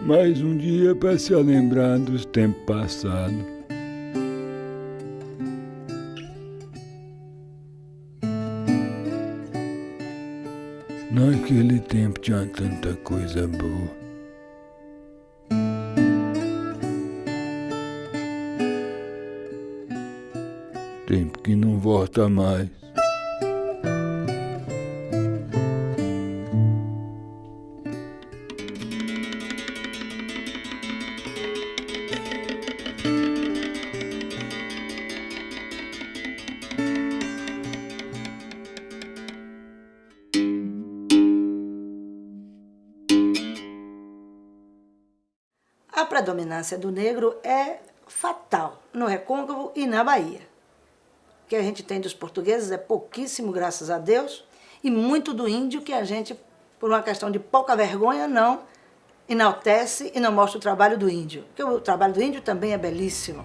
Mais um dia para se lembrar dos tempos passados. Naquele tempo tinha tanta coisa boa. Tempo que não volta mais. A predominância do negro é fatal no Recôncavo e na Bahia. O que a gente tem dos portugueses é pouquíssimo, graças a Deus, e muito do índio que a gente, por uma questão de pouca vergonha, não enaltece e não mostra o trabalho do índio. Porque o trabalho do índio também é belíssimo.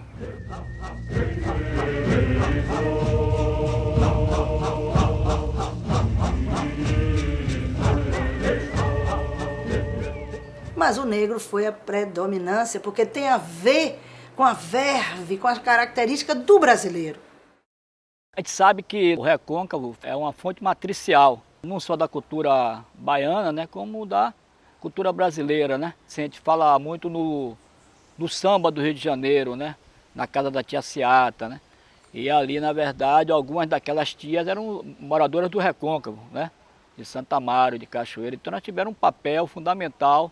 Mas o negro foi a predominância porque tem a ver com a verve, com a característica do brasileiro. A gente sabe que o Recôncavo é uma fonte matricial, não só da cultura baiana, né, como da cultura brasileira, né? A gente fala muito no samba do Rio de Janeiro, né, na casa da tia Ciata, né? E ali, na verdade, algumas daquelas tias eram moradoras do Recôncavo, né, de Santa Amaro, de Cachoeira. Então nós tivemos um papel fundamental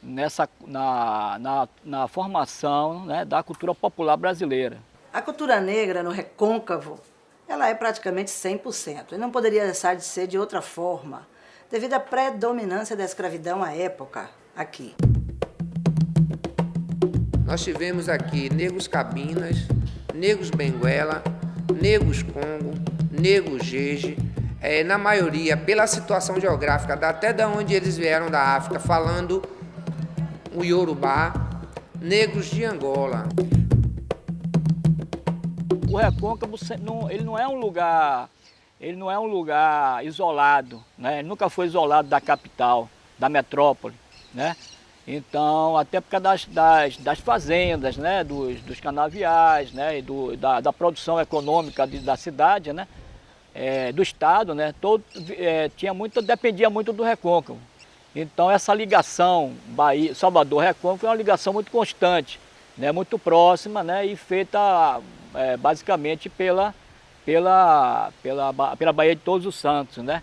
na formação, né, da cultura popular brasileira. A cultura negra no Recôncavo, ela é praticamente 100%. E não poderia deixar de ser de outra forma, devido à predominância da escravidão à época aqui. Nós tivemos aqui negros cabinas, negros benguela, negros congo, negros jeje, na maioria pela situação geográfica, até de onde eles vieram da África, falando o Yorubá, negros de Angola. O Recôncavo ele não é um lugar isolado, né? Ele nunca foi isolado da capital, da metrópole, né? Então, até por causa das fazendas, né? dos canaviais, né? E da produção econômica da cidade, né? Do estado, né? Dependia muito do Recôncavo. Então essa ligação Salvador-Recôncavo foi uma ligação muito constante, né, muito próxima, né, e feita basicamente pela Baía de Todos os Santos, né.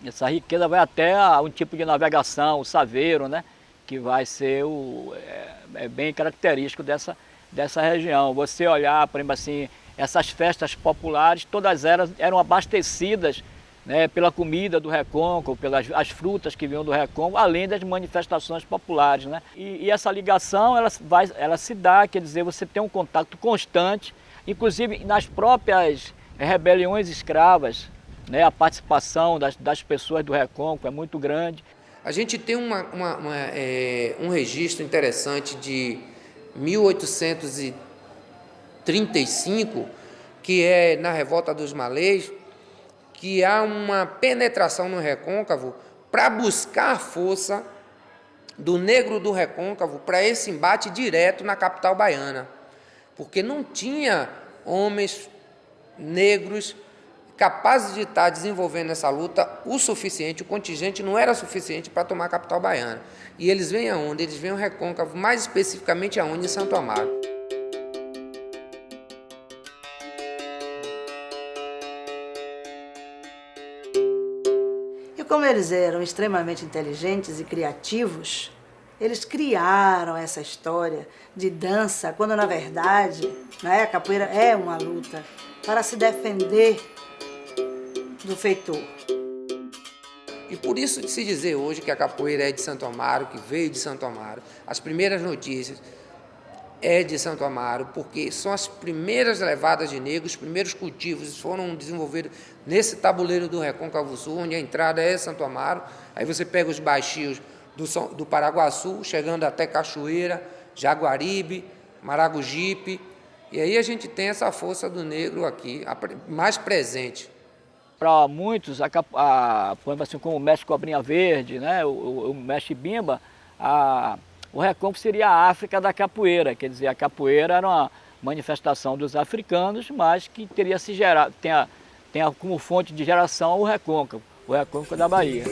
Essa riqueza vai até um tipo de navegação, o saveiro, né, que vai ser bem característico dessa região. Você olhar, por exemplo, assim, essas festas populares, todas elas eram abastecidas, né, pela comida do Recôncavo, pelas as frutas que vinham do Recôncavo, além das manifestações populares, né? E essa ligação ela se dá, quer dizer, você tem um contato constante, inclusive nas próprias rebeliões escravas, né, a participação das pessoas do Recôncavo é muito grande. A gente tem um registro interessante de 1835, que é na Revolta dos Malês, que há uma penetração no Recôncavo para buscar a força do negro do Recôncavo para esse embate direto na capital baiana, porque não tinha homens negros capazes de estar desenvolvendo essa luta o suficiente, o contingente não era suficiente para tomar a capital baiana. E eles vêm aonde? Eles vêm ao Recôncavo, mais especificamente aonde? Em Santo Amaro. E como eles eram extremamente inteligentes e criativos, eles criaram essa história de dança, quando na verdade, né, a capoeira é uma luta para se defender do feitor. E por isso de se dizer hoje que a capoeira é de Santo Amaro, que veio de Santo Amaro, as primeiras notícias é de Santo Amaro, porque são as primeiras levadas de negros, os primeiros cultivos foram desenvolvidos nesse tabuleiro do Recôncavo Sul, onde a entrada é Santo Amaro. Aí você pega os baixios do Paraguaçu, chegando até Cachoeira, Jaguaribe, Maragogipe, e aí a gente tem essa força do negro aqui, mais presente. Para muitos, por exemplo, assim, como o mestre Cobrinha Verde, né, o mestre Bimba, o Recôncavo seria a África da capoeira, quer dizer, a capoeira era uma manifestação dos africanos, mas que teria se gerado, tem como fonte de geração o Recôncavo da Bahia.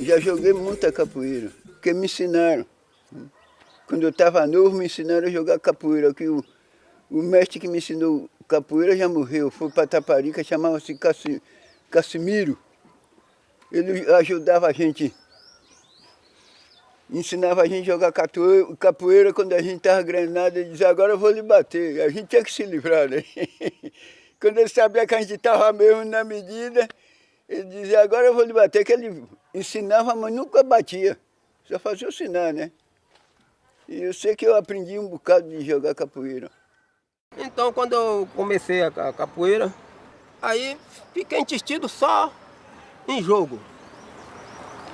Já joguei muita capoeira, porque me ensinaram. Quando eu estava novo, me ensinaram a jogar capoeira. Que o mestre que me ensinou capoeira já morreu, foi para Taparica, chamava-se Cassimiro. Ele ajudava a gente, ensinava a gente a jogar capoeira. Quando a gente estava granado, ele dizia, agora eu vou lhe bater. A gente tinha que se livrar, né? Quando ele sabia que a gente estava mesmo na medida, ele dizia, agora eu vou lhe bater, que ele ensinava, mas nunca batia. Só fazia eu ensinar, né? E eu sei que eu aprendi um bocado de jogar capoeira. Então, quando eu comecei a capoeira, aí fiquei ensistido só em jogo.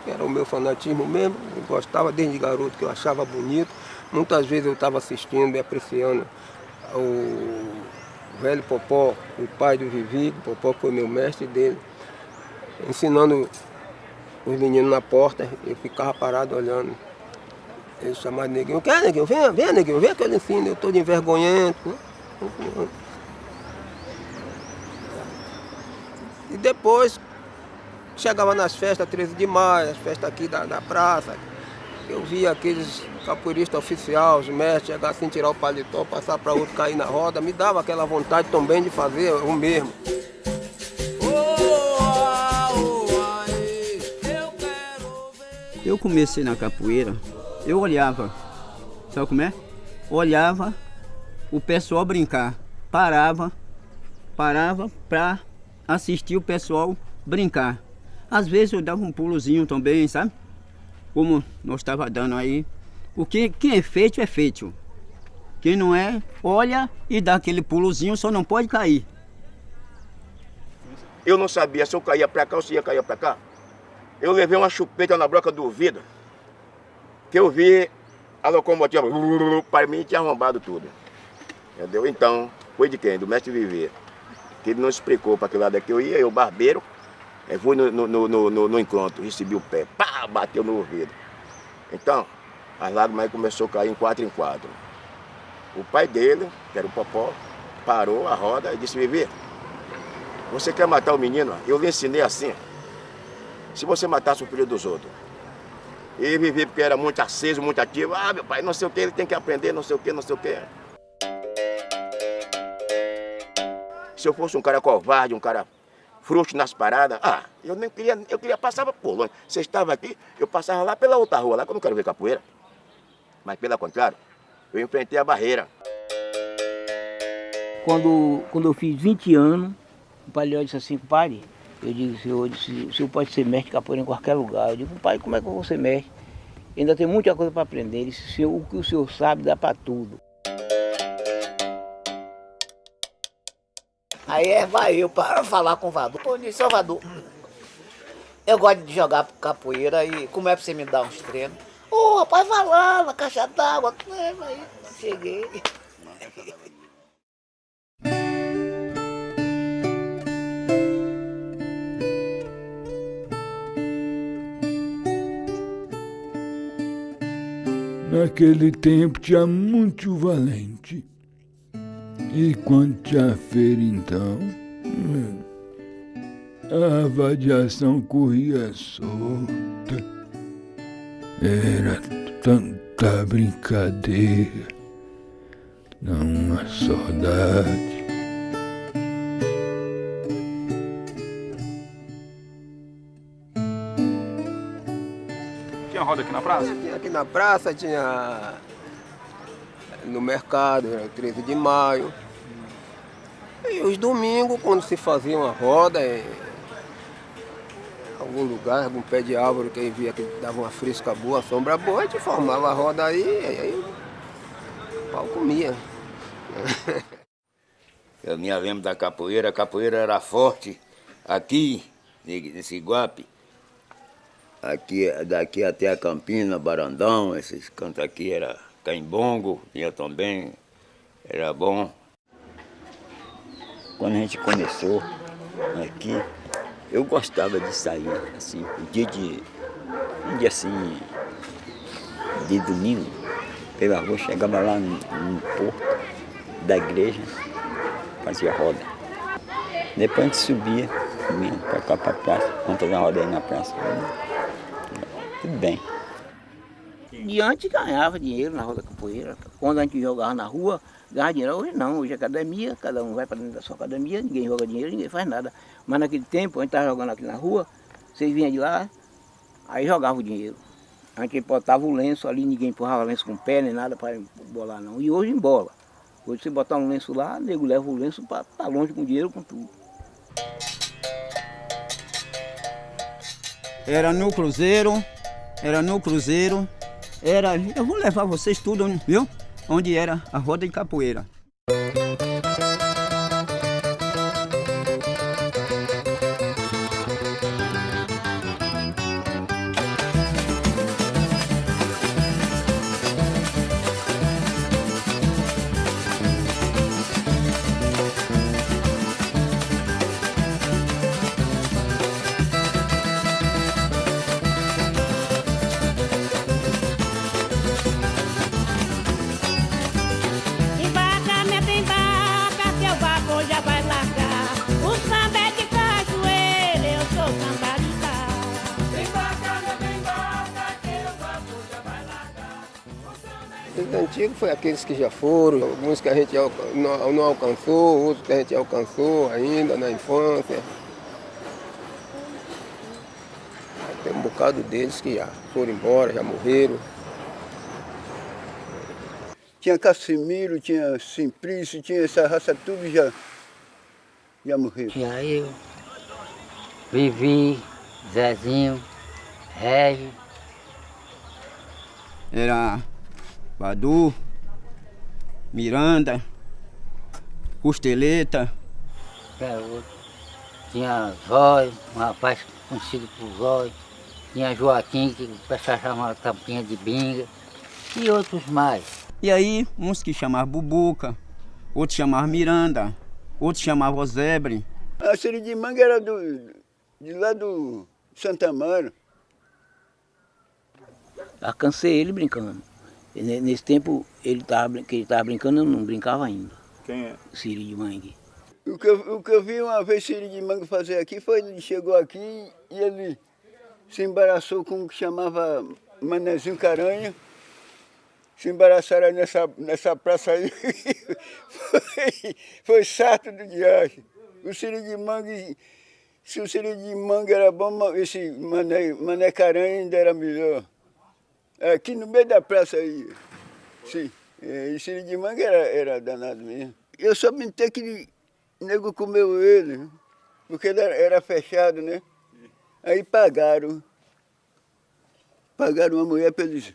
Era o meu fanatismo mesmo, eu gostava desde garoto, que eu achava bonito. Muitas vezes eu estava assistindo e apreciando o velho Popó, o pai do Vivi, o Popó foi meu mestre dele, ensinando os meninos na porta, eu ficava parado olhando. Ele chamava Neguinho, quer Neguinho? Vem Neguinho, vem que eu lhe ensino, eu estou de envergonhento. E depois chegava nas festas 13 de maio, as festas aqui da praça, eu via aqueles capoeiristas oficiais, os mestres, chegar assim, tirar o paletó, passar para outro, cair na roda, me dava aquela vontade também de fazer o mesmo. Eu comecei na capoeira, eu olhava, sabe como é? Olhava o pessoal brincar, parava para assistir o pessoal brincar. Às vezes eu dava um pulozinho também, sabe? Como nós estava dando aí. Quem é feito. Quem não é, olha e dá aquele pulozinho, só não pode cair. Eu não sabia se eu caía para cá ou se ia cair para cá. Eu levei uma chupeta na broca do ouvido, que eu vi a locomotiva, para mim tinha arrombado tudo. Entendeu? Então, foi de quem? Do mestre Viver. Que ele não explicou para que lado é que eu ia, eu barbeiro, fui no encontro, recebi o pé, pá, bateu no ouvido. Então, as lágrimas aí começou a cair em 4 em 4. O pai dele, que era o Popó, parou a roda e disse, Viver, você quer matar o menino? Eu lhe ensinei assim. Se você matasse o filho dos outros. E Vivi, porque era muito aceso, muito ativo. Ah, meu pai, não sei o que, ele tem que aprender, não sei o que, não sei o que. Se eu fosse um cara covarde, um cara frouxo nas paradas, eu queria passar por longe. Você estava aqui, eu passava lá pela outra rua, lá que eu não quero ver capoeira. Mas pelo contrário, eu enfrentei a barreira. Quando eu fiz 20 anos, o pai disse assim, pai, eu digo, o senhor pode ser mestre de capoeira em qualquer lugar. Eu digo, pai, como é que eu vou ser mestre? Ainda tem muita coisa para aprender. Ele disse, o que o senhor sabe dá para tudo. Aí vai eu para falar com o Vadu. Pô, disse, ô Vadu, eu gosto de jogar capoeira e como é pra você me dar uns treinos? Ô, rapaz, vai lá na caixa d'água. Aí cheguei. Naquele tempo tinha muito valente. E quando tinha feira então, a vadiação corria solta. Era tanta brincadeira, uma saudade. Tinha roda aqui na praça? Tinha aqui na praça, tinha no mercado, era 13 de maio. E os domingos, quando se fazia uma roda, em algum lugar, algum pé de árvore que via que dava uma fresca boa, sombra boa, a gente formava a roda aí o pau comia. Eu me lembro da capoeira, a capoeira era forte aqui, nesse Iguape. Aqui, daqui até a Campina, Barandão, esses cantos aqui era caimbongo, tinha também, era bom. Quando a gente começou aqui, eu gostava de sair, assim, um dia assim, de domingo, pela rua, chegava lá no porto da igreja, fazia roda. Depois a gente subia, para cá para a praça, vamos fazer uma roda aí na praça. Tudo bem. De antes ganhava dinheiro na roda capoeira. Quando a gente jogava na rua, ganhava dinheiro. Hoje não, hoje é academia, cada um vai para dentro da sua academia, ninguém joga dinheiro, ninguém faz nada. Mas naquele tempo, a gente estava jogando aqui na rua, vocês vinham de lá, aí jogava o dinheiro. A gente botava o lenço ali, ninguém empurrava lenço com o pé, nem nada para bolar não. E hoje embola. Hoje você botar um lenço lá, o nego leva o lenço para estar longe com o dinheiro, com tudo. Era no Cruzeiro, eu vou levar vocês tudo, viu? Onde era a roda de capoeira. Os antigos foi aqueles que já foram, alguns que a gente não alcançou, outros que a gente alcançou ainda na infância. Tem um bocado deles que já foram embora, já morreram. Tinha Cassimiro, tinha Simplício, tinha essa raça tudo já morreu. Tinha eu, Vivi, Zezinho, Regi. Era Vadu, Miranda, Costeleta. Tinha Zóio, um rapaz conhecido por Zóio. Tinha Joaquim, que o pessoal chamava Tampinha de Binga. E outros mais. E aí, uns que chamavam Bubuca, outros chamavam Miranda, outros chamavam Zebre. A Siridimanga era de lá do Santa Amaro. Alcancei ele brincando. Nesse tempo que ele estava brincando, eu não brincava ainda. Quem é? Siridimanga. O que eu vi uma vez Siridimanga fazer aqui foi, ele chegou aqui e ele se embaraçou com o que chamava Manezinho Caranha. Se embaraçaram nessa praça aí. Foi sarto do diacho. O Siridimanga, se o Siridimanga era bom, esse Mané Caranha ainda era melhor. Aqui no meio da praça aí. Sim. E Siridimanga era danado mesmo. Eu só mentei que o nego comeu ele, porque ele era fechado, né? Aí pagaram. Pagaram uma mulher para eles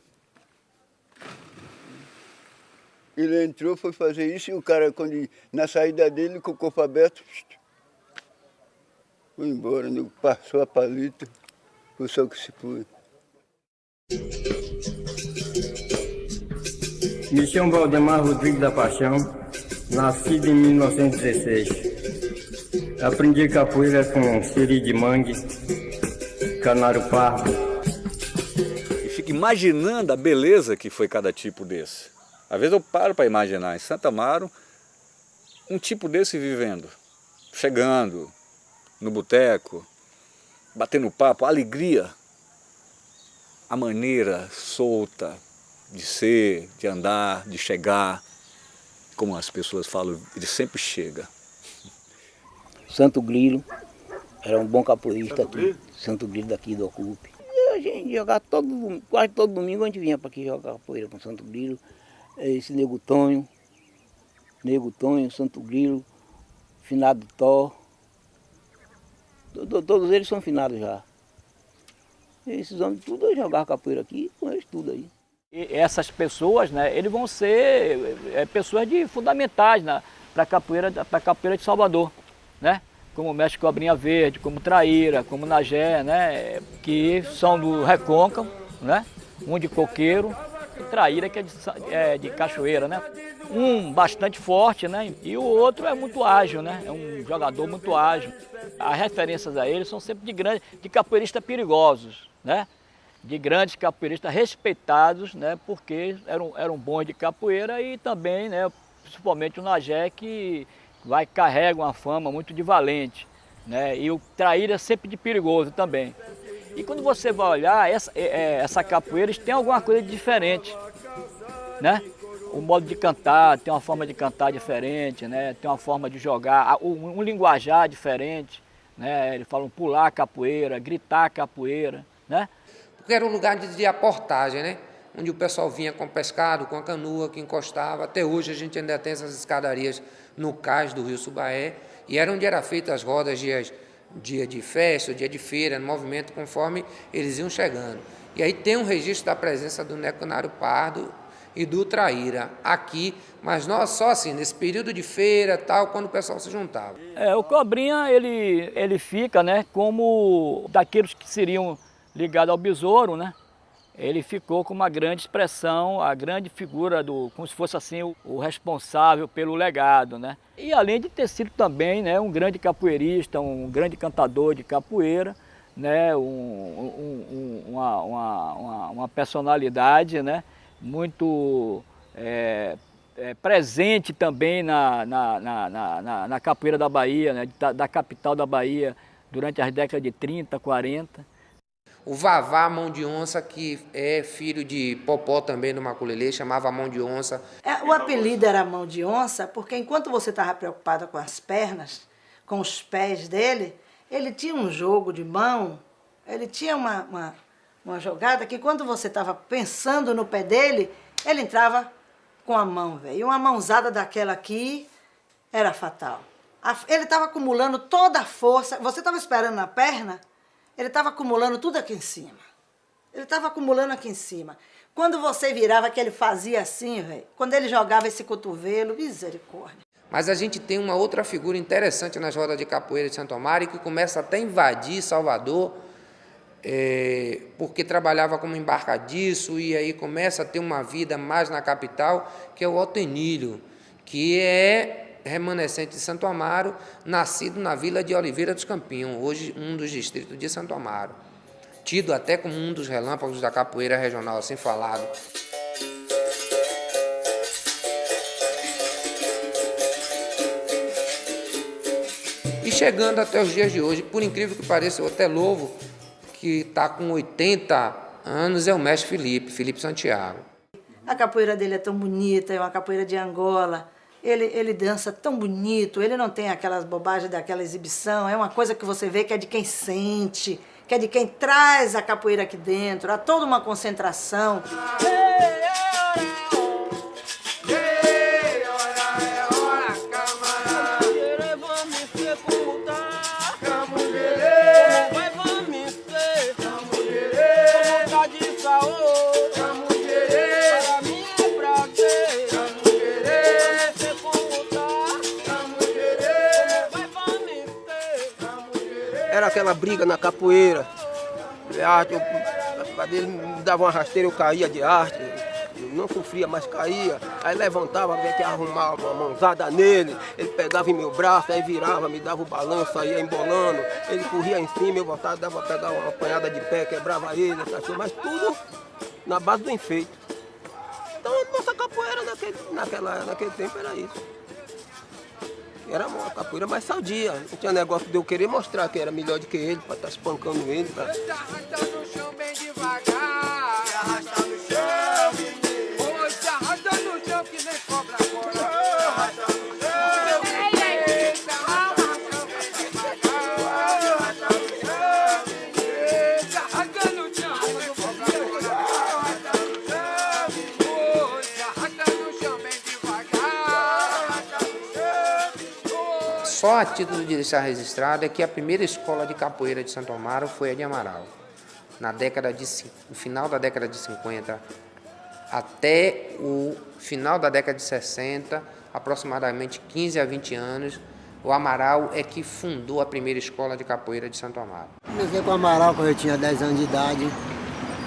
Ele entrou, foi fazer isso e o cara, na saída dele, com o corpo aberto, foi embora, passou a palita, foi só que se foi. Me chamo Valdemar Rodrigues da Paixão, nascido em 1916. Aprendi capoeira com siri de mangue, canário pardo. E fico imaginando a beleza que foi cada tipo desse. Às vezes eu paro para imaginar em Santo Amaro um tipo desse vivendo, chegando no boteco, batendo papo, a alegria, a maneira solta de ser, de andar, de chegar. Como as pessoas falam, ele sempre chega. Santo Grilo era um bom capoeirista aqui. Santo Grilo daqui do Ocupe. E a gente jogava quase todo domingo a gente vinha para aqui jogar capoeira com Santo Grilo. Esse Nego Tonho, Santo Grilo, Finado Tó. Todos eles são finados já. Esses homens tudo jogavam capoeira aqui, com eles tudo aí. E essas pessoas, né, eles vão ser pessoas fundamentais para a capoeira de Salvador, né? Como o mestre Cobrinha Verde, como Traíra, como Nagé, né? Que são do Recôncavo, né? Um de Coqueiro, e Traíra que é de Cachoeira, né? Um bastante forte, né? E o outro é muito ágil, né? É um jogador muito ágil. As referências a eles são sempre de capoeiristas perigosos, né? De grandes capoeiristas respeitados, né? Porque eram bons de capoeira e também, né? Principalmente o Nagé, que carrega uma fama muito de valente, né? E o Traíra sempre de perigoso também. E quando você vai olhar, essa capoeira tem alguma coisa de diferente, né? O modo de cantar, tem uma forma de cantar diferente, né? Tem uma forma de jogar, um linguajar diferente, né? Eles falam pular capoeira, gritar capoeira, né? Porque era um lugar de aportagem, né? Onde o pessoal vinha com pescado, com a canoa que encostava. Até hoje a gente ainda tem essas escadarias no cais do Rio Subaé. E era onde eram feitas as rodas dia de festa, dia de feira, no movimento, conforme eles iam chegando. E aí tem um registro da presença do Nego Canário Pardo e do Traíra aqui, mas nós só assim, nesse período de feira, tal, quando o pessoal se juntava. O Cobrinha, ele fica, né, como daqueles que seriam ligados ao besouro, né? Ele ficou com uma grande expressão, a grande figura como se fosse assim o responsável pelo legado, né? E além de ter sido também, né, um grande capoeirista, um grande cantador de capoeira, né, uma personalidade, né, muito presente também na capoeira da Bahia, né, da capital da Bahia, durante as décadas de 30, 40. O Vavá Mão de Onça, que é filho de Popó também do Maculelê, chamava Mão de Onça. O apelido era Mão de Onça porque enquanto você estava preocupada com as pernas, com os pés dele, ele tinha um jogo de mão, ele tinha uma jogada que quando você estava pensando no pé dele, ele entrava com a mão, velho. E uma mãozada daquela aqui era fatal. Ele estava acumulando toda a força, você estava esperando na perna, ele estava acumulando tudo aqui em cima. Ele estava acumulando aqui em cima. Quando você virava, que ele fazia assim, velho, quando ele jogava esse cotovelo, misericórdia. Mas a gente tem uma outra figura interessante nas rodas de capoeira de Santo Amaro, que começa até a invadir Salvador, porque trabalhava como embarcadiço e aí começa a ter uma vida mais na capital, que é o Otenilho, que é remanescente de Santo Amaro, nascido na vila de Oliveira dos Campinhos, hoje um dos distritos de Santo Amaro, tido até como um dos relâmpagos da capoeira regional, assim falado. E chegando até os dias de hoje, por incrível que pareça, eu até louvo, que está com 80 anos, é o mestre Felipe Santiago. A capoeira dele é tão bonita, é uma capoeira de Angola. Ele dança tão bonito, ele não tem aquelas bobagens daquela exibição, é uma coisa que você vê que é de quem sente, que é de quem traz a capoeira aqui dentro, há toda uma concentração. aquela briga na capoeira. Arte, ele me dava uma rasteira, eu caía de arte. Eu não sofria, mas caía. Aí levantava, tinha que arrumar uma mãozada nele. Ele pegava em meu braço, aí virava, me dava o balanço, ia embolando. Ele corria em cima, eu voltava, dava pra pegar uma apanhada de pé, quebrava ele, essas coisas, mas tudo na base do enfeite. Então a nossa capoeira naquele tempo era isso. Era uma capoeira mais sadia. Não tinha negócio de eu querer mostrar que era melhor do que ele, pra estar espancando ele. Tá? Arrasta no chão bem devagar. Se arrasta no chão, menino. Hoje se arrasta no chão que nem cobra agora. Arrasta no chão, menino. Se arrasta no chão, menino. Se arrasta no chão que nem cobra agora. Arrasta no chão, menino. Hoje se arrasta no chão bem devagar. Arrasta no chão. Só a título de deixar registrado é que a primeira escola de capoeira de Santo Amaro foi a de Amaral. No final da década de 50 até o final da década de 60, aproximadamente 15 a 20 anos, o Amaral é que fundou a primeira escola de capoeira de Santo Amaro. Comecei com o Amaral quando eu tinha 10 anos de idade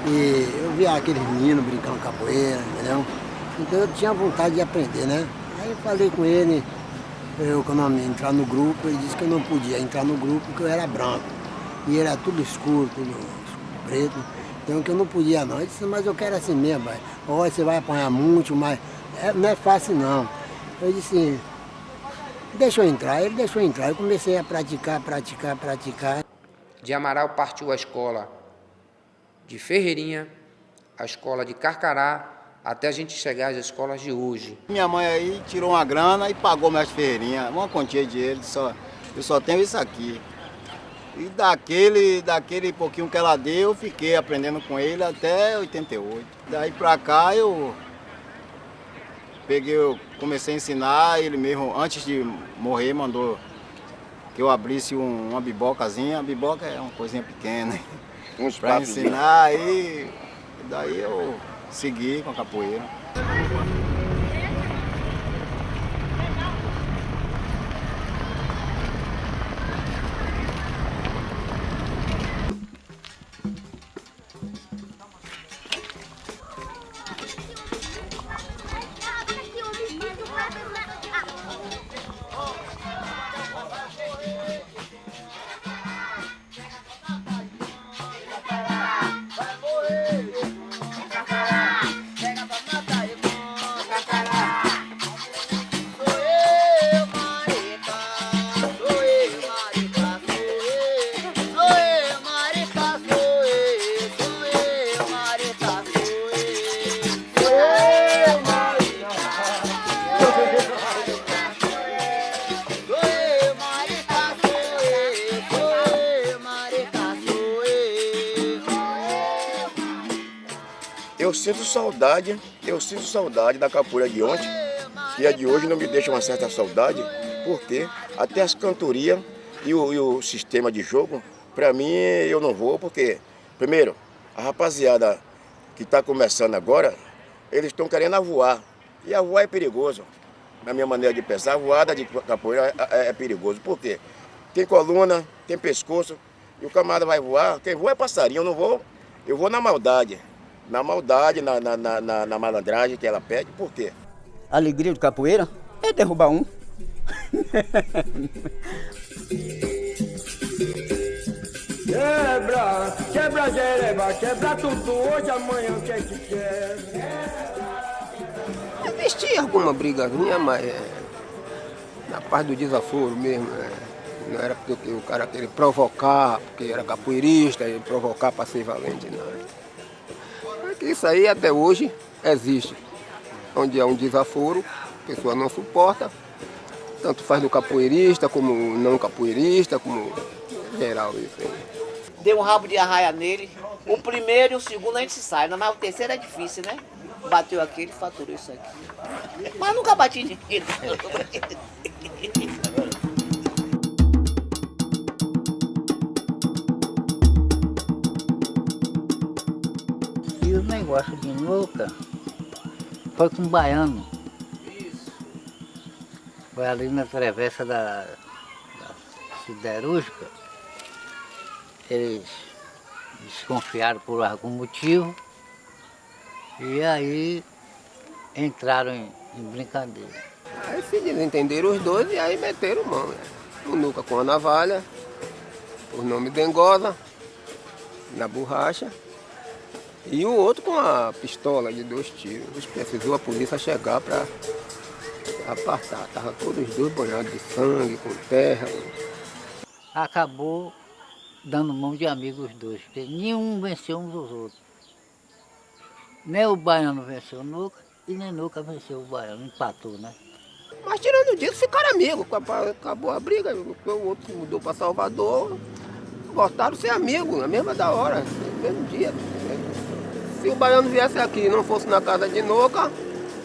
e eu via aqueles meninos brincando capoeira, entendeu? Então eu tinha vontade de aprender, né? Aí eu falei com ele, eu quando eu entrar no grupo, ele disse que eu não podia entrar no grupo porque eu era branco. E era tudo escuro, tudo preto, então que eu não podia não. Ele disse, mas eu quero assim mesmo, olha, você vai apanhar muito, mas não é fácil não. Eu disse, deixa eu entrar, ele deixou eu entrar, eu comecei a praticar. De Amaral partiu a escola de Ferreirinha, a escola de Carcará, até a gente chegar às escolas de hoje. Minha mãe aí tirou uma grana e pagou minhas Ferreirinhas, uma quantia de ele, eu só tenho isso aqui. E daquele pouquinho que ela deu, eu fiquei aprendendo com ele até 88. Daí pra cá eu comecei a ensinar, ele mesmo, antes de morrer, mandou que eu abrisse uma bibocazinha. A biboca é uma coisinha pequena, pra ensinar, aí daí eu segui com a capoeira. Eu sinto saudade da capoeira de ontem, que a de hoje não me deixa uma certa saudade, porque até as cantorias e o sistema de jogo, para mim eu não vou, porque, primeiro, a rapaziada que está começando agora, eles estão querendo voar, e a voar é perigoso. Na minha maneira de pensar, a voada de capoeira é perigoso, por quê? Tem coluna, tem pescoço, e o camarada vai voar, quem voa é passarinho, eu não vou, eu vou na maldade. Na maldade, na malandragem que ela pede, por quê? A alegria do capoeira é derrubar um. Quebra jereba, quebra tudo, hoje, amanhã, o que é que quer? Existia alguma brigazinha, mas na parte do desaforo mesmo, não era porque o cara queria provocar, porque era capoeirista, e provocar para ser valente, não. Isso aí até hoje existe. Onde há um desaforo, a pessoa não suporta, tanto faz do capoeirista, como não capoeirista, como geral isso aí. Deu um rabo de arraia nele, o primeiro e o segundo a gente se sai, mas o terceiro é difícil, né? Bateu aqui, ele faturou isso aqui. Mas nunca bati ninguém. E o negócio de nuca foi com um baiano. Foi ali na travessa da siderúrgica. eles desconfiaram por algum motivo e aí entraram em brincadeira. Aí se desentenderam os dois e aí meteram mão, né? O Nuca com a navalha, o nome Dengosa, na borracha, e o outro com a pistola de 2 tiros. Precisou a polícia chegar para apartar. Estavam todos os dois banhados de sangue, com terra. Acabou dando mão de amigos os dois, porque nenhum venceu uns dos outros. Nem o baiano venceu o Nuca e nem Nuca venceu o baiano, empatou, né? Mas tirando disso, ficaram amigos. Acabou a briga, o outro mudou para Salvador, voltaram a ser amigos, na mesma da hora, no mesmo dia. Se o baiano viesse aqui e não fosse na casa de Nuca,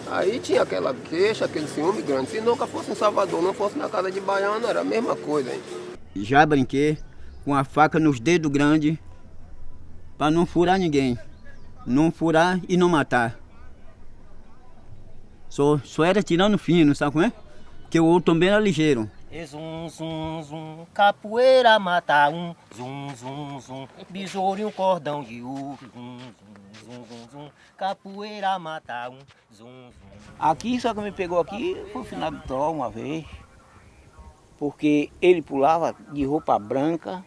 aí tinha aquela queixa, aquele ciúme grande. Se Nuca fosse em Salvador, não fosse na casa de baiano, era a mesma coisa, hein? Já brinquei com a faca nos dedos grandes para não furar ninguém. Não furar e não matar. Só era tirando fino, sabe como é? Porque o outro também era ligeiro. Zum, zum, zum, capoeira mata um, zum, zum, zum, besouro e um cordão de ouro, zum, zum, zum, zum, capoeira mata um, zum, zum. Aqui, só que me pegou aqui, foi o final do Tó uma vez, porque ele pulava de roupa branca,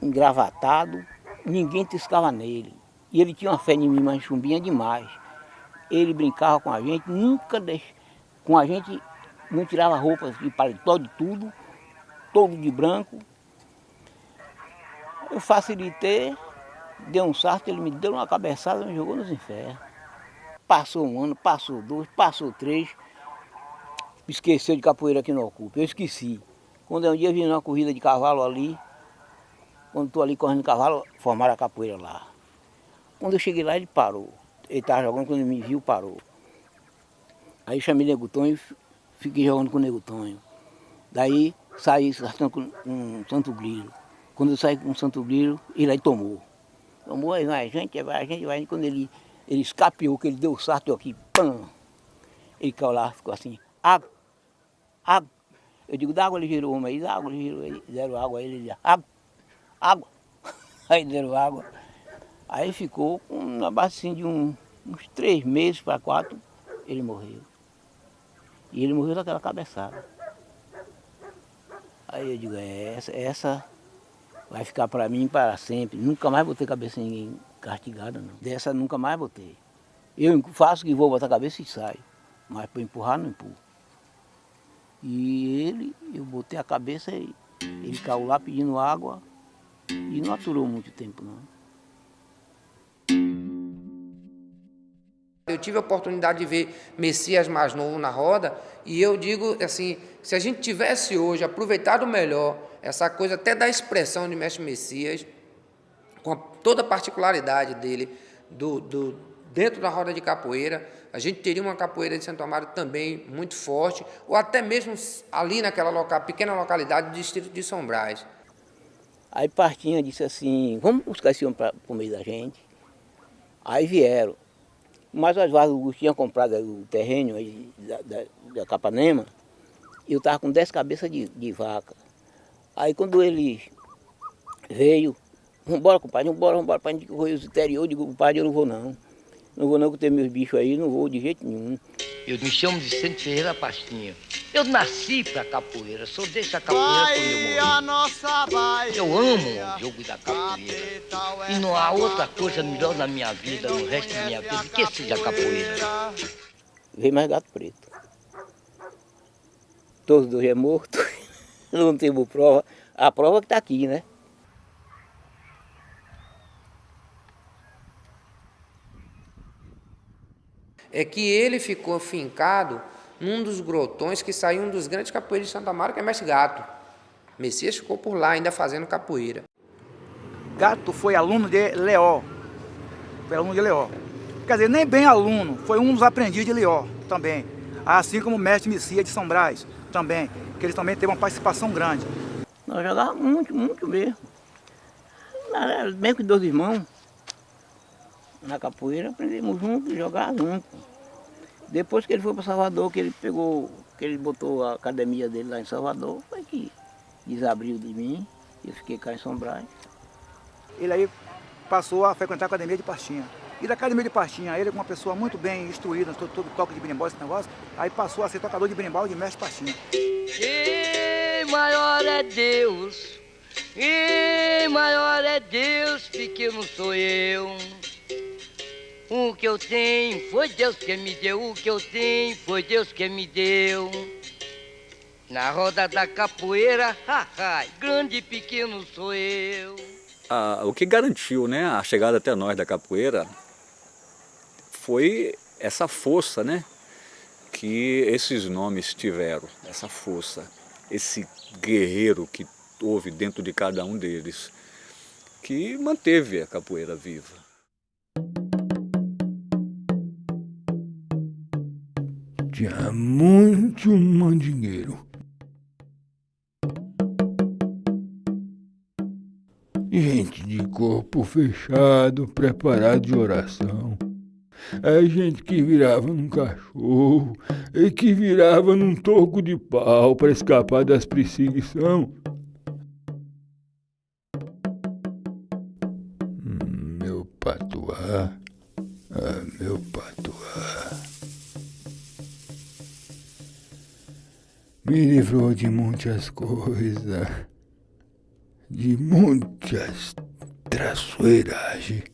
engravatado, ninguém tiscava nele. E ele tinha uma fé em mim, mas chumbinha demais. Ele brincava com a gente, nunca com a gente não tirava roupas de paletó, de tudo, todo de branco. Eu facilitei, dei um sarto, ele me deu uma cabeçada e me jogou nos infernos. Passou 1 ano, passou 2, passou 3, esqueceu de capoeira aqui no Ocupa, eu esqueci. Quando um dia eu vim numa corrida de cavalo ali, quando estou ali correndo de cavalo, formaram a capoeira lá. Quando eu cheguei lá, ele parou. Ele estava jogando, quando ele me viu, parou. Aí chamei Nego Tonho e fiquei jogando com o Nego Tonho. Daí saí com um Santo Grilo. Quando eu saí com o Santo Grilo, ele aí tomou. Tomou, aí vai, a gente vai. Quando ele escapeou, que ele deu o sarto aqui, pam! Ele caiu lá, ficou assim, água, água. Eu digo, dá água, ele girou uma aí, dá água, ele girou aí, deram água a ele, ele água, água. Aí deram água. Aí ficou com uma base assim de uns 3 meses para 4, ele morreu. E ele morreu daquela cabeçada. Aí eu digo, essa vai ficar para mim para sempre. Nunca mais vou ter cabeça em ninguém castigada, não. Dessa nunca mais vou ter. Eu faço que vou botar a cabeça e saio. Mas para empurrar, não empurro. E ele, eu botei a cabeça e ele caiu lá pedindo água e não aturou muito tempo, não. Eu tive a oportunidade de ver Messias mais novo na roda e eu digo assim, se a gente tivesse hoje aproveitado melhor essa coisa até da expressão de Mestre Messias, com toda a particularidade dele, dentro da roda de capoeira, a gente teria uma capoeira de Santo Amaro também muito forte, ou até mesmo ali naquela pequena localidade do distrito de São Brás. Aí Partinha disse assim, vamos buscar esse homem para o meio da gente. Aí vieram. Mas as vacas tinham comprado o terreno aí da Capanema, e eu estava com 10 cabeças de vaca. Aí quando ele veio, vambora, compadre, vambora para gente correr os interior. Eu digo, compadre, eu não vou não. Não vou não, que eu tenho meus bichos aí, não vou de jeito nenhum. Eu me chamo Vicente Ferreira Pastinha. Eu nasci pra capoeira, só deixo a capoeira quando eu morrer. Eu amo o jogo da capoeira. E não há outra coisa melhor na minha vida, no resto da minha vida, que seja a capoeira. Veio mais gato preto. Todos dois é morto. Não temos prova. A prova que está aqui, né? É que ele ficou fincado num dos grotões que saiu um dos grandes capoeiros de Santo Amaro, que é Mestre Gato. Messias ficou por lá ainda fazendo capoeira. Gato foi aluno de Leó. Foi aluno de Leó. Quer dizer, nem bem aluno, foi um dos aprendizes de Leó também. Assim como o Mestre Messias de São Brás também, que eles também teve uma participação grande. Nós jogávamos muito mesmo. Mesmo que 2 irmãos. Na capoeira aprendemos juntos, jogar juntos. Depois que ele foi para Salvador, que ele botou a academia dele lá em Salvador, foi que desabriu de mim, eu fiquei cá em São Brás. Ele aí passou a frequentar a academia de Pastinha. E da academia de Pastinha, ele, uma pessoa muito bem instruída, todo toque de berimbau, esse negócio, aí passou a ser tocador de berimbau de mestre Pastinha. E maior é Deus, e maior é Deus, pequeno sou eu. O que eu tenho foi Deus que me deu, o que eu tenho foi Deus que me deu. Na roda da capoeira, grande e pequeno sou eu. O que garantiu, né, a chegada até nós da capoeira foi essa força, né, que esses nomes tiveram, essa força, esse guerreiro que houve dentro de cada um deles, que manteve a capoeira viva. Tinha muito mandingueiro. Gente de corpo fechado, preparado de oração. É gente que virava num cachorro e que virava num toco de pau para escapar das perseguições. Meu patuá, meu patuá. Me livrou de muitas coisas, de muitas traiçoeiragens.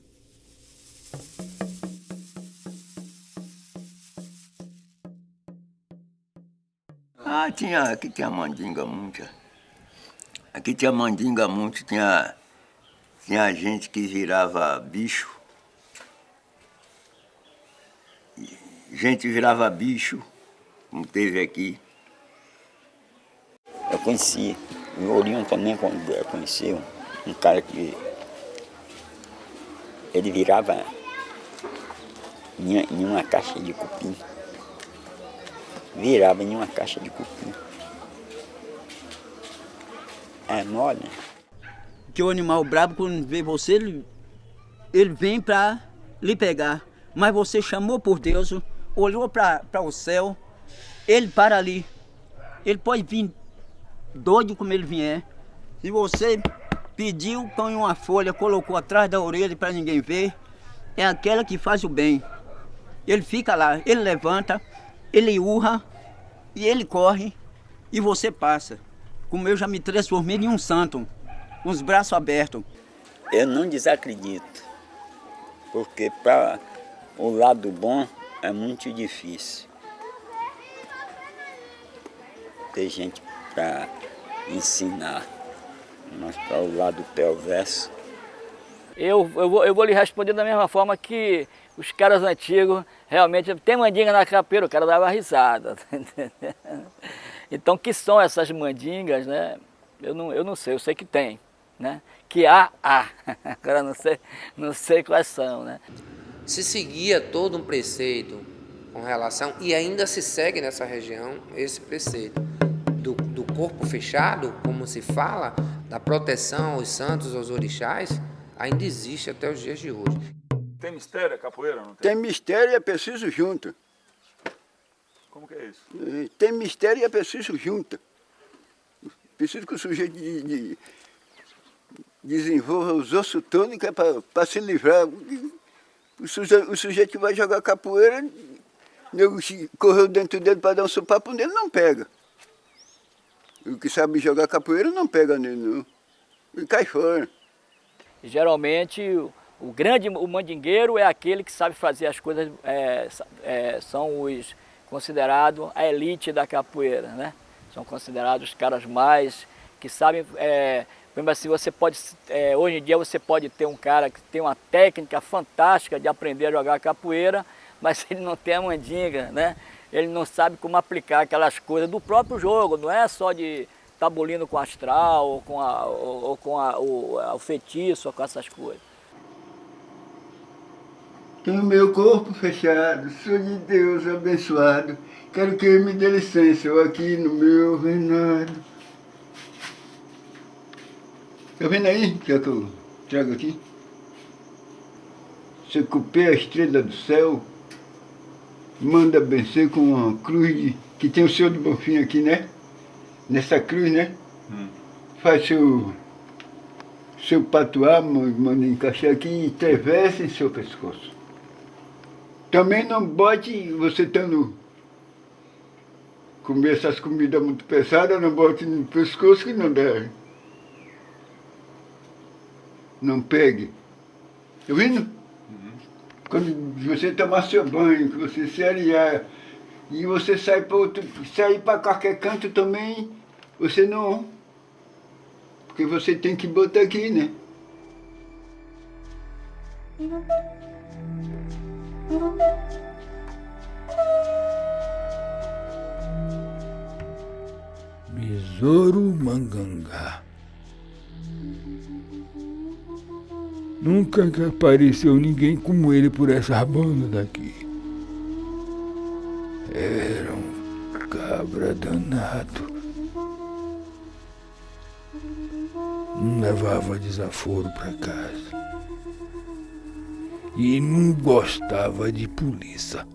Aqui tinha mandinga muita. Aqui tinha mandinga muito, tinha gente que virava bicho. Gente virava bicho, como teve aqui. Eu conheci, o Ourinho também conheceu um cara que ele virava em uma caixa de cupim. Virava em uma caixa de cupim. É mole. Que o animal brabo, quando vê você, ele vem para lhe pegar. Mas você chamou por Deus, olhou para o céu, ele para ali. Ele pode vir doido como ele vier. Se você pediu, põe uma folha, colocou atrás da orelha para ninguém ver, é aquela que faz o bem. Ele fica lá, ele levanta, ele urra e ele corre e você passa. Como eu já me transformei em um santo, com os braços abertos. Eu não desacredito, porque para o lado bom é muito difícil. Tem gente para ensinar, mas para o lado perverso. Eu vou lhe responder da mesma forma que os caras antigos, realmente, tem mandinga na capoeira, o cara dava risada. Então, que são essas mandingas, né? Eu não sei, eu sei que tem, né? Que há. Agora não sei quais são, né? Se seguia todo um preceito com relação, e ainda se segue nessa região, esse preceito do corpo fechado, como se fala, da proteção aos santos, aos orixás, ainda existe até os dias de hoje. Tem mistério a capoeira, não tem? Tem mistério e é preciso junto. Como que é isso? Tem mistério e é preciso junto. Preciso que o sujeito desenvolva os ossos todos, que é para se livrar. O sujeito que vai jogar capoeira, nego correu dentro dele para dar um sopapo nele, não pega. O que sabe jogar capoeira não pega nele, não. Ele cai fora. Geralmente, o mandingueiro é aquele que sabe fazer as coisas, são os considerados a elite da capoeira, né? São considerados os caras mais que sabem, mesmo assim, você pode, hoje em dia você pode ter um cara que tem uma técnica fantástica de aprender a jogar capoeira, mas ele não tem a mandinga, né? Ele não sabe como aplicar aquelas coisas do próprio jogo, não é só de tabulindo com astral, ou com o feitiço, ou com essas coisas. Tenho meu corpo fechado, sou de Deus abençoado, quero que ele me dê licença, eu aqui no meu reinado. Tá vendo aí, que é que eu trago aqui? Se eu cupei a estrela do céu, manda benzer com uma cruz que tem o Senhor do Bonfim aqui, né? Nessa cruz, né? Faz seu patuá, manda encaixar aqui e travessa em seu pescoço. Também não bote, você estando comer essas comidas muito pesadas, não bote no pescoço que não dá. Não pegue. Tá vendo? Quando você tomar seu banho, que você se arear, e você sair para qualquer canto também, você não. Porque você tem que botar aqui, né? Besouro Mangangá. Nunca que apareceu ninguém como ele por essa banda daqui. Era um cabra danado. Não levava desaforo para casa. E não gostava de polícia.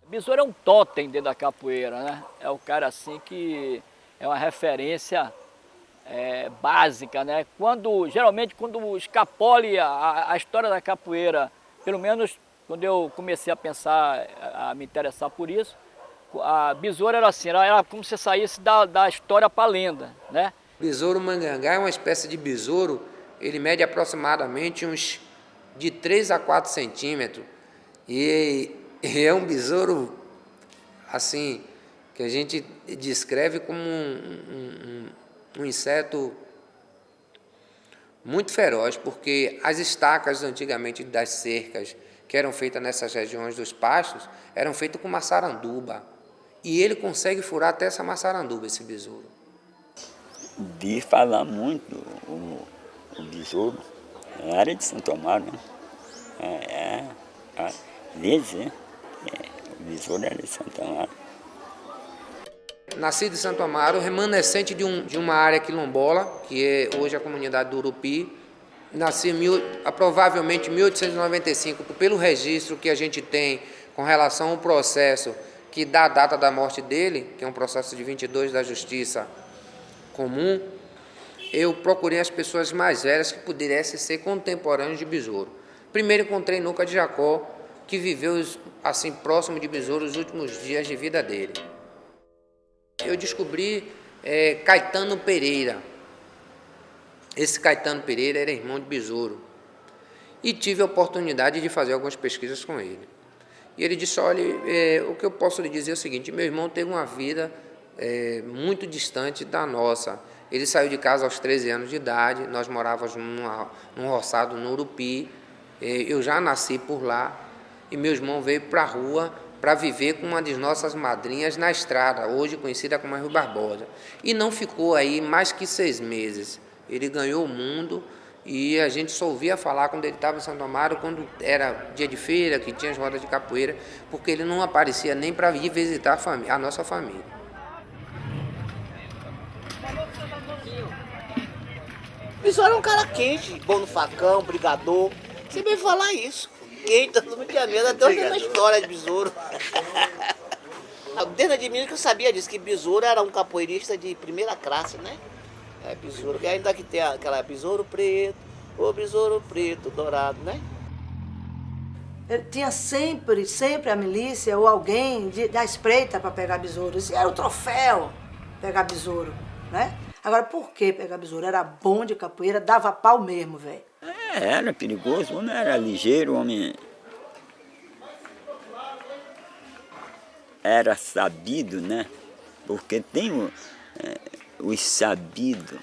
Besouro é um totem dentro da capoeira, né? É o cara assim que é uma referência básica, né? Geralmente quando escapole a história da capoeira, pelo menos quando eu comecei a pensar, a me interessar por isso, a besouro era assim, era como se saísse da história para a lenda, né? Besouro Mangangá é uma espécie de besouro, ele mede aproximadamente uns de 3 a 4 centímetros e é um besouro assim que a gente descreve como um inseto muito feroz, porque as estacas antigamente das cercas que eram feitas nessas regiões dos pastos eram feitas com maçaranduba e ele consegue furar até essa maçaranduba, esse besouro. De falar muito o besouro, na área de Santo Amaro, né? O besouro era de Santo Amaro. Nascido em Santo Amaro, remanescente de uma área quilombola, que é hoje a comunidade do Urupi. Nasci provavelmente em 1895, pelo registro que a gente tem com relação ao processo que dá a data da morte dele, que é um processo de 22 da Justiça Comum. Eu procurei as pessoas mais velhas que pudessem ser contemporâneos de besouro. Primeiro encontrei Nuca de Jacó, que viveu assim próximo de besouro os últimos dias de vida dele. Eu descobri Caetano Pereira. Esse Caetano Pereira era irmão de besouro. E tive a oportunidade de fazer algumas pesquisas com ele. E ele disse, olha, o que eu posso lhe dizer é o seguinte, meu irmão teve uma vida muito distante da nossa. Ele saiu de casa aos 13 anos de idade, nós morávamos num roçado no Urupi, eu já nasci por lá, e meu irmão veio para a rua para viver com uma das nossas madrinhas na estrada, hoje conhecida como Rui Barbosa. E não ficou aí mais que 6 meses. Ele ganhou o mundo e a gente só ouvia falar quando ele estava em Santo Amaro, quando era dia de feira, que tinha as rodas de capoeira, porque ele não aparecia nem para ir visitar a nossa família. Besouro é um cara quente, bom no facão, brigador. Você veio falar isso. Quente, todo mundo tinha medo, até hoje tem uma história de besouro. Desde de mim que eu sabia disso, que besouro era um capoeirista de primeira classe, né? Besouro, que ainda que tem aquela besouro preto, o besouro preto dourado, né? Ele tinha sempre a milícia ou alguém da espreita para pegar besouro. Isso era o troféu, pegar besouro, né? Agora, por que pegar besouro? Era bom de capoeira, dava pau mesmo, velho. Era perigoso, o homem era ligeiro, o homem era sabido, né? Porque tem os sabidos,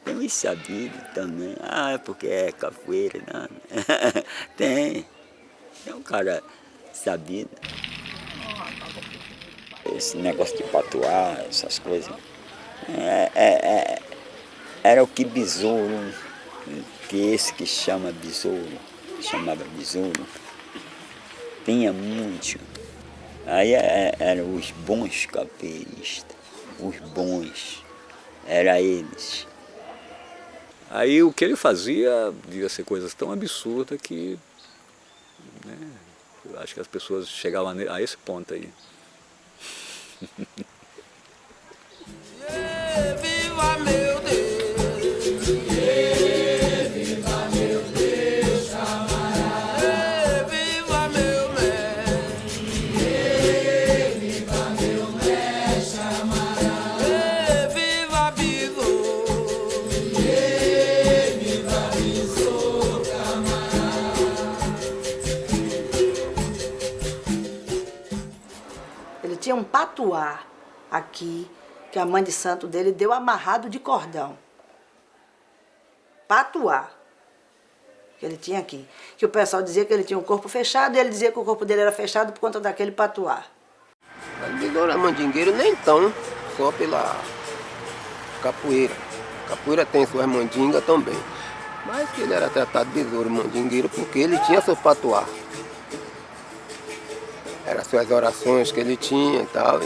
tem os sabidos também. É porque é capoeira, não. Tem um cara sabido. Esse negócio de patuar, essas coisas. Era o que besouro, que esse que chama besouro, chamava besouro, tinha muito. Aí eram os bons capoeiristas, os bons, eram eles. Aí o que ele fazia devia ser coisas tão absurdas que, né, eu acho que as pessoas chegavam a esse ponto aí. Viva meu Deus! patuá aqui, que a mãe de santo dele deu amarrado de cordão. Patuá. Que ele tinha aqui. Que o pessoal dizia que ele tinha um corpo fechado e ele dizia que o corpo dele era fechado por conta daquele patuá. Besouro é mandingueiro nem tão, só pela capoeira. Capoeira tem suas mandingas também. Mas que ele era tratado de besouro mandingueiro porque ele tinha seu patuá. Eram suas orações que ele tinha e tal.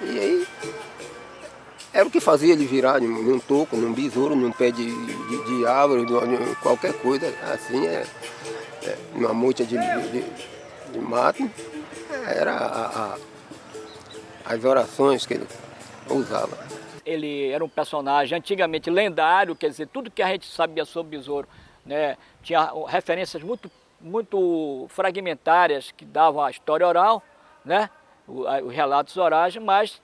E aí, era o que fazia ele virar num toco, num besouro, num pé de árvore, qualquer coisa, assim, numa moita de mato. Era as orações que ele usava. Ele era um personagem antigamente lendário, quer dizer, tudo que a gente sabia sobre Besouro, né, tinha referências muito fragmentárias que davam a história oral, né, os relatos orais, mas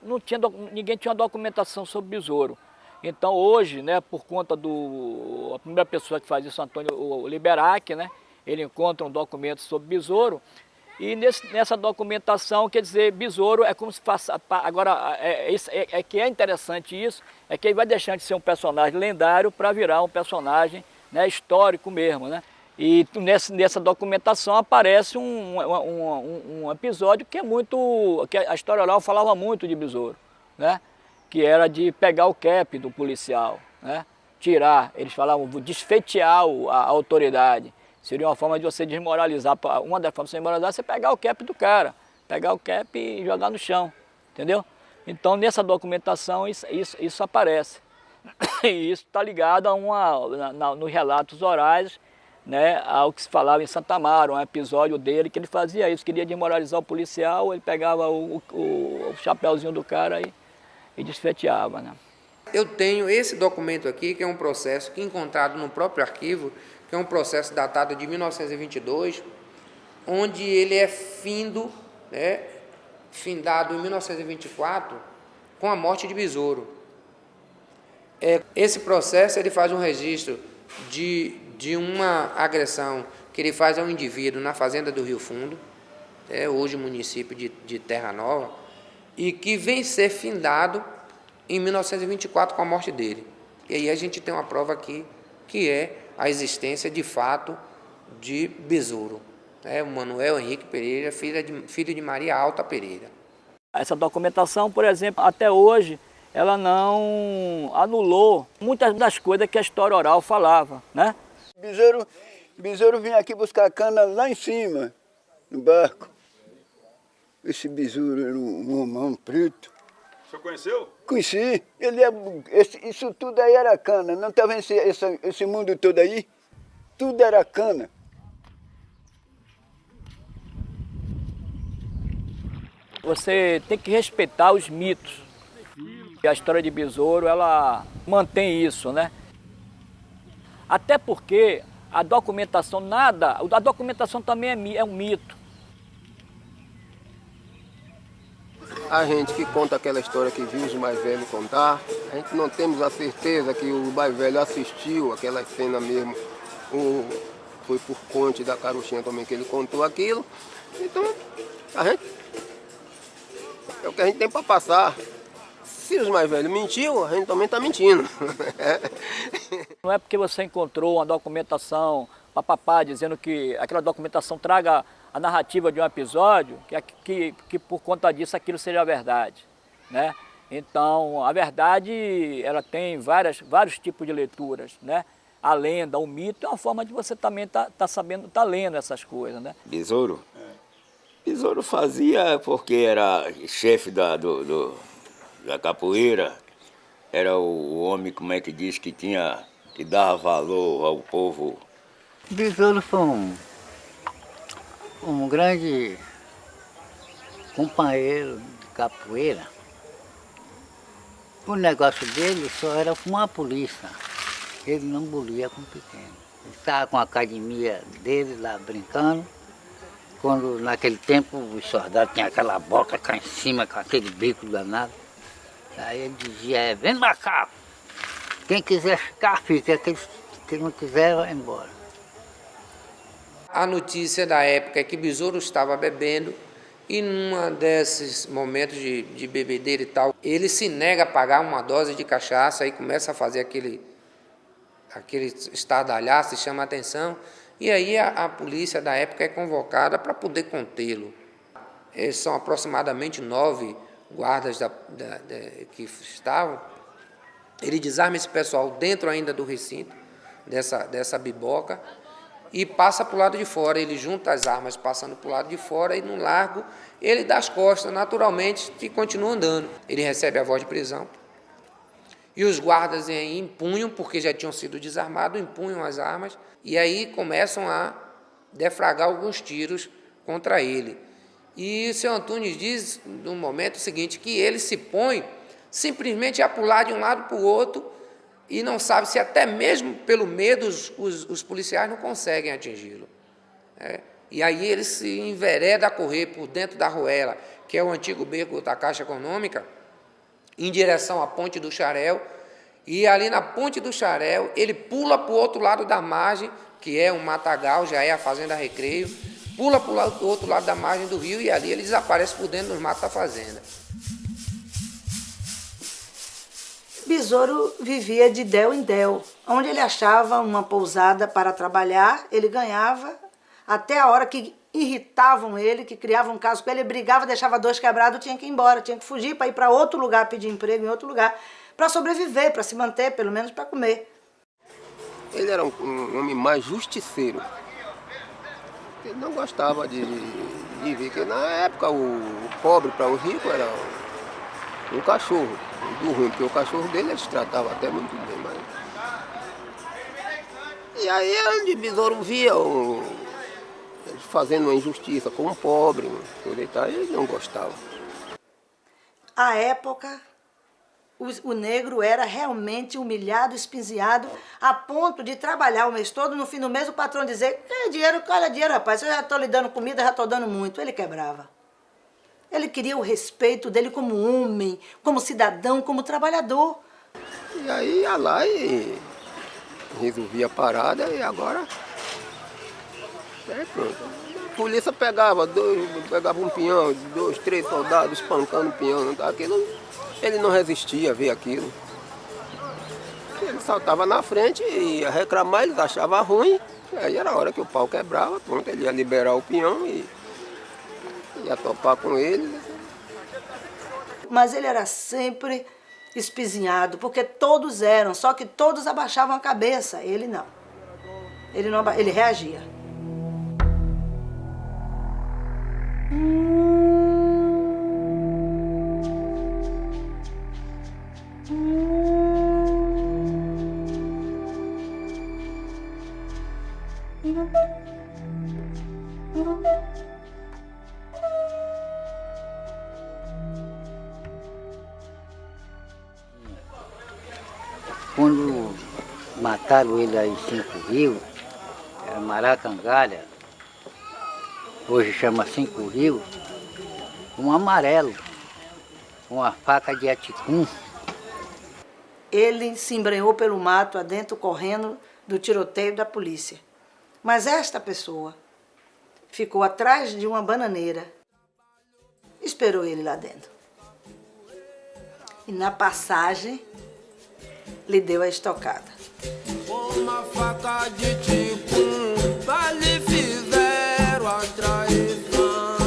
ninguém tinha uma documentação sobre Besouro. Então hoje, né, por conta a primeira pessoa que faz isso, Antônio Liberac, né, ele encontra um documento sobre Besouro. E nessa documentação, quer dizer, Besouro é como se fosse... Agora, que é interessante isso, é que ele vai deixando de ser um personagem lendário para virar um personagem, né, histórico mesmo, né? E nessa documentação aparece um episódio que que a história oral falava muito de Besouro, né? Que era de pegar o cap do policial, né? Tirar, eles falavam, desfeitear a autoridade. Seria uma forma de você desmoralizar, uma das formas de você desmoralizar é você pegar o cap do cara, pegar o cap e jogar no chão, entendeu? Então nessa documentação isso aparece. E isso está ligado nos relatos orais, né, ao que se falava em Santa Amaro, um episódio dele que ele fazia isso, queria desmoralizar o policial, ele pegava o chapéuzinho do cara e desfeteava, né? Eu tenho esse documento aqui, que é um processo que encontrado no próprio arquivo, que é um processo datado de 1922, onde ele é findado em 1924 com a morte de Besouro. Esse processo ele faz um registro de uma agressão que ele faz ao indivíduo na fazenda do Rio Fundo, hoje município de Terra Nova, e que vem ser findado em 1924 com a morte dele. E aí a gente tem uma prova aqui que é a existência de fato de Besouro. O Manuel Henrique Pereira, filho de Maria Alta Pereira. Essa documentação, por exemplo, até hoje, ela não anulou muitas das coisas que a história oral falava, né? Besouro vinha aqui buscar cana lá em cima, no barco. Esse Besouro era um homão preto. O senhor conheceu? Conheci. Isso tudo aí era cana. Não está vendo esse mundo todo aí? Tudo era cana. Você tem que respeitar os mitos. E a história de Besouro, ela mantém isso, né? Até porque a documentação a documentação também é um mito. A gente que conta aquela história que viu os mais velhos contar, a gente não temos a certeza que o mais velho assistiu aquela cena mesmo, ou foi por conta da carochinha também que ele contou aquilo. Então, é o que a gente tem para passar. Se os mais velhos mentiu, a gente também está mentindo. Não é porque você encontrou uma documentação, papapá, dizendo que aquela documentação traga a narrativa de um episódio, que por conta disso aquilo seja verdade, né? Então, a verdade, ela tem vários tipos de leituras, né? A lenda, o mito é uma forma de você também tá lendo essas coisas, né? Besouro? Besouro fazia porque era chefe da capoeira, era o homem, como é que diz, que dava valor ao povo. Besouro foi um grande companheiro de capoeira. O negócio dele só era fumar a polícia. Ele não bolia com pequeno. Ele estava com a academia dele lá brincando. Quando naquele tempo os soldados tinham aquela boca cá em cima, com aquele bico danado. Aí ele dizia, vem macaco. Quem quiser ficar, fica. Quem não quiser, vai embora. A notícia da época é que Besouro estava bebendo E num desses momentos de bebedeira e tal, ele se nega a pagar uma dose de cachaça, aí começa a fazer aquele estardalhaço, chama a atenção, e aí a polícia da época é convocada para poder contê-lo. São aproximadamente 9 guardas que estavam. Ele desarma esse pessoal dentro ainda do recinto, dessa biboca, e passa para o lado de fora. Ele junta as armas passando para o lado de fora e no largo ele dá as costas naturalmente e continua andando. Ele recebe a voz de prisão e os guardas empunham, porque já tinham sido desarmados, empunham as armas e aí começam a defragrar alguns tiros contra ele. E o seu Antunes diz no momento seguinte que ele se põe simplesmente a pular de um lado para o outro e não sabe se até mesmo pelo medo os policiais não conseguem atingi-lo. E aí ele se envereda a correr por dentro da Ruela, que é o antigo beco da Caixa Econômica, em direção à Ponte do Xarel, e ali na Ponte do Xarel ele pula para o outro lado da margem, que é um matagal, já é a Fazenda Recreio, pula para o outro lado da margem do rio e ali ele desaparece por dentro dos matos da fazenda. Besouro vivia de del em del. Onde ele achava uma pousada para trabalhar, ele ganhava, até a hora que irritavam ele, que criavam um caso com ele, brigava, deixava 2 quebrados, tinha que ir embora, tinha que fugir para ir para outro lugar, pedir emprego em outro lugar, para sobreviver, para se manter, pelo menos para comer. Ele era um homem mais justiceiro. Ele não gostava de ver, porque na época o pobre para o rico era um cachorro, do ruim, porque o cachorro dele eles tratavam até muito bem. Mas... E aí onde Besouro via fazendo uma injustiça com um pobre, ele não gostava. À época, o negro era realmente humilhado, espinziado, a ponto de trabalhar o mês todo, no fim do mês o patrão dizer: olha dinheiro, rapaz, eu já estou lhe dando comida, já estou dando muito. Ele quebrava. Ele queria o respeito dele como homem, como cidadão, como trabalhador. E aí ia lá e resolvia a parada e agora... pronto. A polícia pegava um peão, 2, 3 soldados espancando o peão. Aquilo, ele não resistia a ver aquilo. Ele saltava na frente e ia reclamar, eles achavam ruim. Aí era a hora que o pau quebrava, pronto, ele ia liberar o peão e ia topar com ele. Mas ele era sempre espizinhado, porque todos eram, só que todos abaixavam a cabeça, ele não. Ele reagia. Quando mataram ele aí em 5 Rios, era Maracangalha, hoje chama 5 Rios, um amarelo, uma faca de aticum. Ele se embrenhou pelo mato adentro, correndo do tiroteio da polícia. Mas esta pessoa ficou atrás de uma bananeira, esperou ele lá dentro. E na passagem, lhe deu a estocada. Uma faca de ticum, lhe fizeram a traição.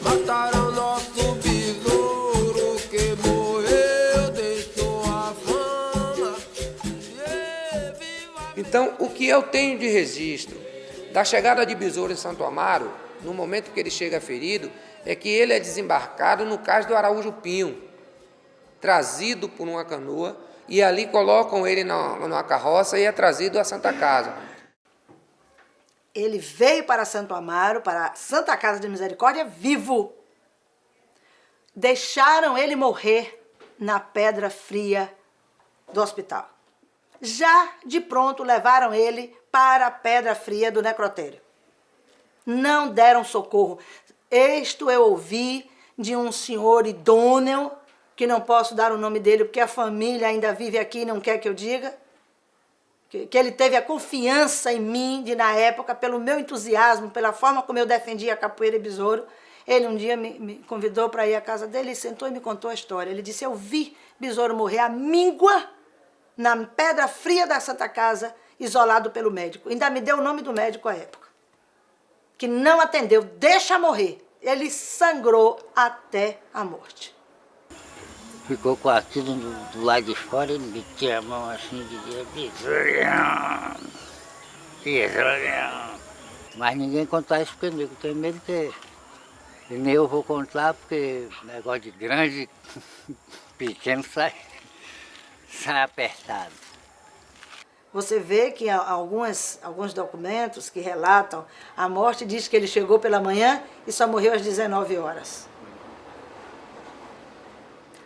Mataram nosso besouro que morreu, deixou a fama. Então, o que eu tenho de registro da chegada de Besouro em Santo Amaro, no momento que ele chega ferido, é que ele é desembarcado no cais do Araújo Pinho, trazido por uma canoa, e ali colocam ele numa carroça e é trazido à Santa Casa. Ele veio para Santo Amaro, para a Santa Casa de Misericórdia, vivo. Deixaram ele morrer na pedra fria do hospital. Já de pronto levaram ele para a pedra fria do necrotério. Não deram socorro. Isto eu ouvi de um senhor idôneo, que não posso dar o nome dele porque a família ainda vive aqui e não quer que eu diga. que ele teve a confiança em mim, de na época, pelo meu entusiasmo, pela forma como eu defendia a capoeira e besouro. Ele um dia me convidou para ir à casa dele, ele sentou e me contou a história. Ele disse, eu vi besouro morrer à míngua na pedra fria da Santa Casa, isolado pelo médico. Ainda me deu o nome do médico à época, que não atendeu, deixa morrer. Ele sangrou até a morte. Ficou com aquilo do lado de fora, ele metia a mão assim e dizia, besourão, besourão. Mas ninguém contar isso comigo, tenho medo que... E nem eu vou contar, porque negócio de grande, pequeno sai apertado. Você vê que alguns documentos que relatam a morte, diz que ele chegou pela manhã e só morreu às 19 horas.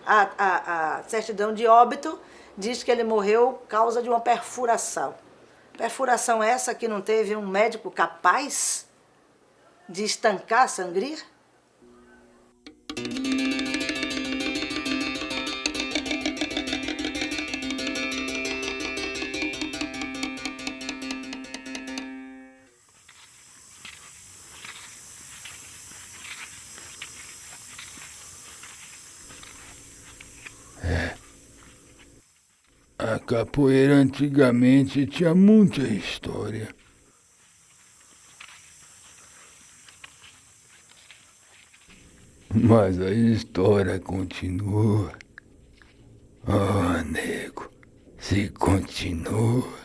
A certidão de óbito diz que ele morreu por causa de uma perfuração. Perfuração essa que não teve um médico capaz de estancar a sangria? A capoeira antigamente tinha muita história. Mas a história continua. Oh, nego, se continua.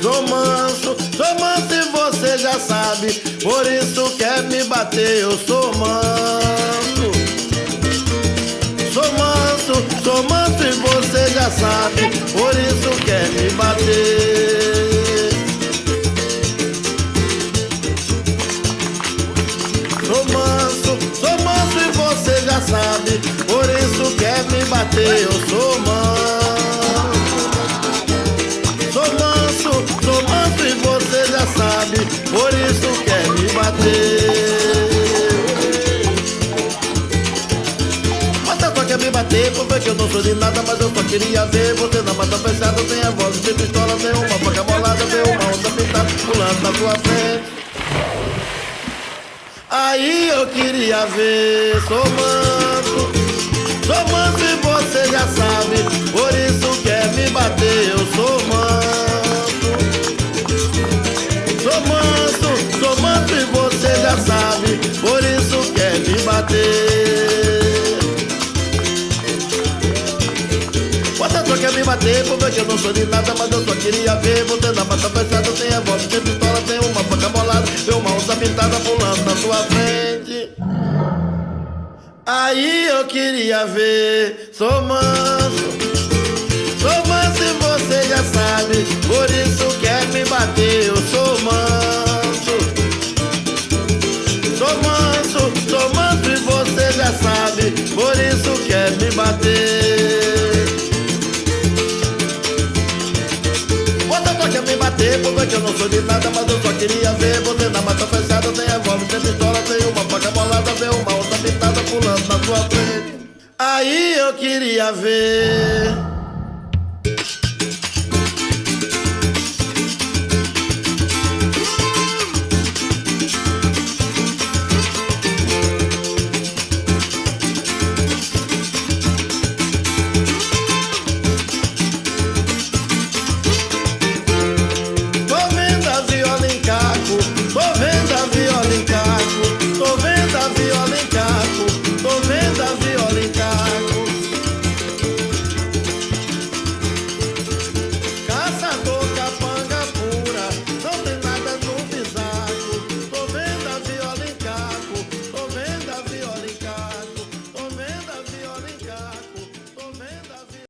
Sou manso e você já sabe, por isso quer me bater, eu sou manso. Sou manso e você já sabe, por isso quer me bater. Sou manso e você já sabe, por isso quer me bater, eu sou manso. Sou manso e você já sabe, por isso quer me bater. Mas só quer me bater, porque que eu não sou de nada, mas eu só queria ver você na mata fechada, sem a voz, sem pistola, sem uma faca molada, sem uma onda pintada, pulando na sua frente. Aí eu queria ver, sou manso e você já sabe, por isso quer me bater, eu sou manso. Sou manso e você já sabe, por isso quer me bater. Você só quer me bater, porque eu não sou de nada, mas eu só queria ver você na mata fechada, sem a voz, sem pistola, sem uma faca molada, sem uma onça pintada pulando na sua frente. Aí eu queria ver, sou manso e você já sabe, por isso quer me bater, eu sou manso. Sou manso e você já sabe, por isso quer me bater. Você só quer me bater, porque eu não sou de nada, mas eu só queria ver você na mata fechada, sem revólver, sem pistola, sem uma faca molada, sem uma onça pintada pulando na sua frente. Aí eu queria ver.